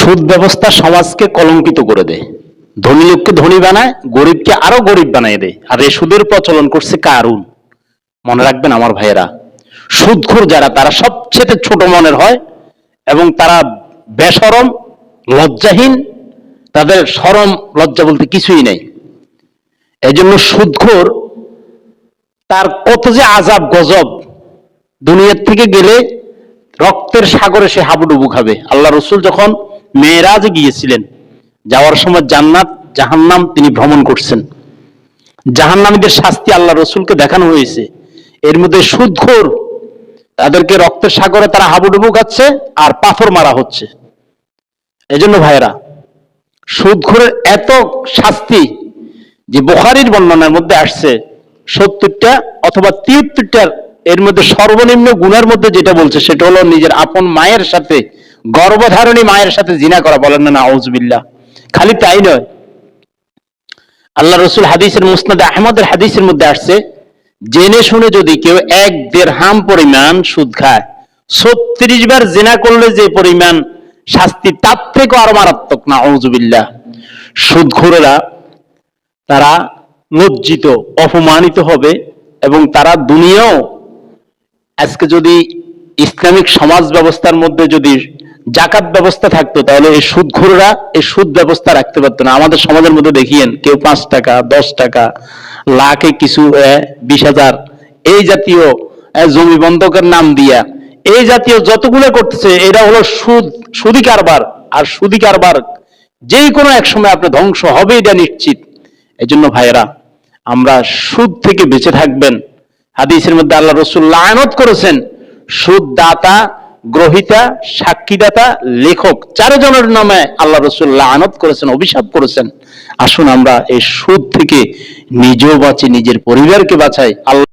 সুদ ব্যবস্থা সমাজকে কলঙ্কিত করে দেয়, ধনী লোককে ধনী বানায়, গরিবকে আরো গরিব বানিয়ে দেয়। আর এই সুদের প্রচলন করছে কারুন। মনে রাখবেন আমার ভাইয়েরা, সুদখোর যারা তারা সবচেয়ে ছোট মনের হয় এবং তারা বেশরম, লজ্জাহীন, তাদের শরম লজ্জা বলতে কিছুই নেই। এই জন্য সুদখোর তার কত যে আযাব গজব, দুনিয়ার থেকে গেলে রক্তের সাগরে সে হাবুডুবু খাবে। আল্লাহ রসুল যখন মেরাজে গিয়েছিলেন, যাওয়ার সময় জান্নাত জাহান্নাম তিনি ভ্রমণ করছেন। জাহান্নামীদের শাস্তি আল্লাহ রসুলকে দেখানো হয়েছে। এর মধ্যে সুদখোর, তাদেরকে রক্তের সাগরে তারা হাবুডুবু খাচ্ছে আর পাথর মারা হচ্ছে। এজন্য ভাইয়েরা, সুদখোরের এত শাস্তি যে বুখারীর বর্ণনার মধ্যে আসছে 70টা অথবা 73টার এর মধ্যে সর্বনিম্ন গুনার মধ্যে যেটা বলছে সেটা হলো নিজের আপন মায়ের সাথে, গর্ভধারণী মায়ের সাথে জিনা করা। বলেন না নাউজুবিল্লাহ। খালি তাই নয়, আল্লাহ রসুল হাদিসের মুসনাদে আহমদের হাদিসের মধ্যে আসছে, জেনে শুনে যদি কেউ 1 দিরহাম পরিমাণ সুদ খায়, 36 বার জিনা করলে যে পরিমাণ শাস্তি তার থেকে আরো মারাত্মক। নাউজুবিল্লাহ। সুদখোরেরা তারা লজ্জিত, অপমানিত হবে এবং তারা দুনিয়াও, আজকে যদি ইসলামিক সমাজ ব্যবস্থার মধ্যে যদি জাকাত ব্যবস্থা থাকতো তাহলে এই সুদখোররা এই সুদ ব্যবস্থা রাখতে পারতো না। আমাদের সমাজের মধ্যে দেখিয়েন, কেউ 5 টাকা, 10 টাকা, লাখে কিছু, 20,000 এই জাতীয় জমি বন্ধকের নাম দিয়া এই জাতীয় যতগুলো করতেছে, এরা হলো সুদি কারবার। আর সুদি কারবার যেই কোনো এক সময় আপনার ধ্বংস হবে, এটা নিশ্চিত। এই জন্য ভাইয়েরা, আমরা সুদ থেকে বেঁচে থাকবেন। হাদিসের মধ্যে আল্লাহ রসুল লানত করেছেন, সুদ দাতা, গ্রহিতা, সাক্ষীদাতা, লেখক, 4 জনের নামে আল্লাহ রসুল লানত করেছেন, অভিশাপ করেছেন। আসুন আমরা এই সুদ থেকে নিজেও বাঁচি, নিজের পরিবারকে বাঁচাই। আল্লাহ